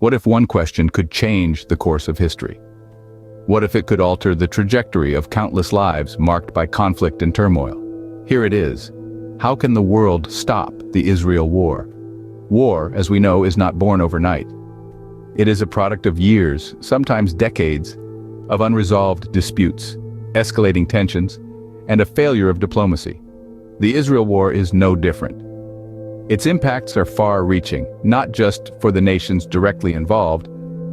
What if one question could change the course of history? What if it could alter the trajectory of countless lives marked by conflict and turmoil? Here it is. How can the world stop the Israel war? War, as we know, is not born overnight. It is a product of years, sometimes decades, of unresolved disputes, escalating tensions, and a failure of diplomacy. The Israel war is no different. Its impacts are far-reaching, not just for the nations directly involved,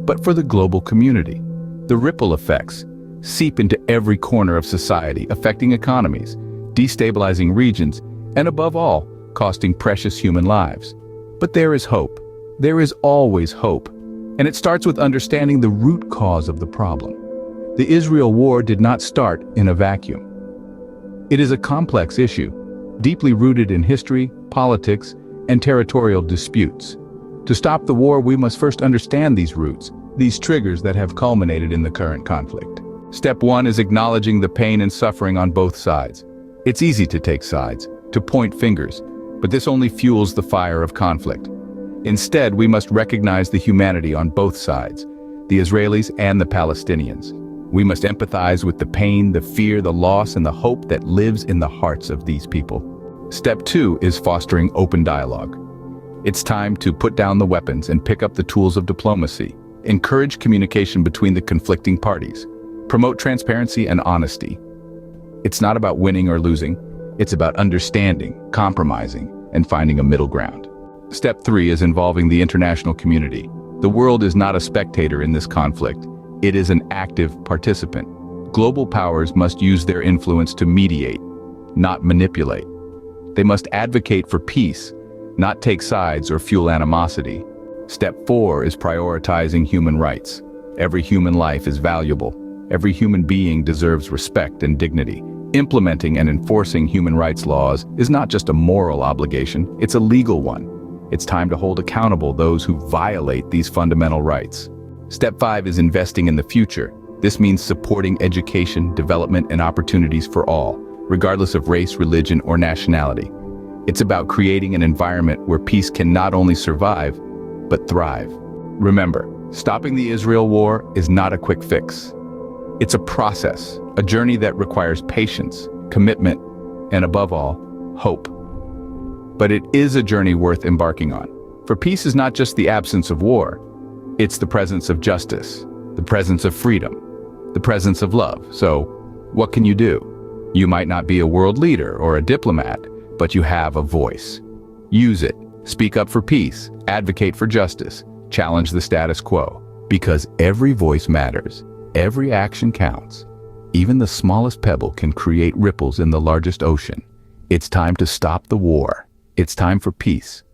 but for the global community. The ripple effects seep into every corner of society, affecting economies, destabilizing regions, and above all, costing precious human lives. But there is hope. There is always hope. And it starts with understanding the root cause of the problem. The Israel war did not start in a vacuum. It is a complex issue, deeply rooted in history, politics, and territorial disputes. To stop the war, we must first understand these roots, these triggers that have culminated in the current conflict. Step 1 is acknowledging the pain and suffering on both sides. It's easy to take sides, to point fingers, but this only fuels the fire of conflict. Instead, we must recognize the humanity on both sides, the Israelis and the Palestinians. We must empathize with the pain, the fear, the loss, and the hope that lives in the hearts of these people. Step 2 is fostering open dialogue. It's time to put down the weapons and pick up the tools of diplomacy. Encourage communication between the conflicting parties. Promote transparency and honesty. It's not about winning or losing. It's about understanding, compromising, and finding a middle ground. Step 3 is involving the international community. The world is not a spectator in this conflict. It is an active participant. Global powers must use their influence to mediate, not manipulate. They must advocate for peace, not take sides or fuel animosity. Step 4 is prioritizing human rights. Every human life is valuable. Every human being deserves respect and dignity. Implementing and enforcing human rights laws is not just a moral obligation, it's a legal one. It's time to hold accountable those who violate these fundamental rights. Step 5 is investing in the future. This means supporting education, development, and opportunities for all, regardless of race, religion, or nationality. It's about creating an environment where peace can not only survive, but thrive. Remember, stopping the Israel war is not a quick fix. It's a process, a journey that requires patience, commitment, and above all, hope. But it is a journey worth embarking on. For peace is not just the absence of war, it's the presence of justice, the presence of freedom, the presence of love. So, what can you do? You might not be a world leader or a diplomat, but you have a voice. Use it. Speak up for peace, advocate for justice, challenge the status quo. Because every voice matters, every action counts. Even the smallest pebble can create ripples in the largest ocean. It's time to stop the war. It's time for peace.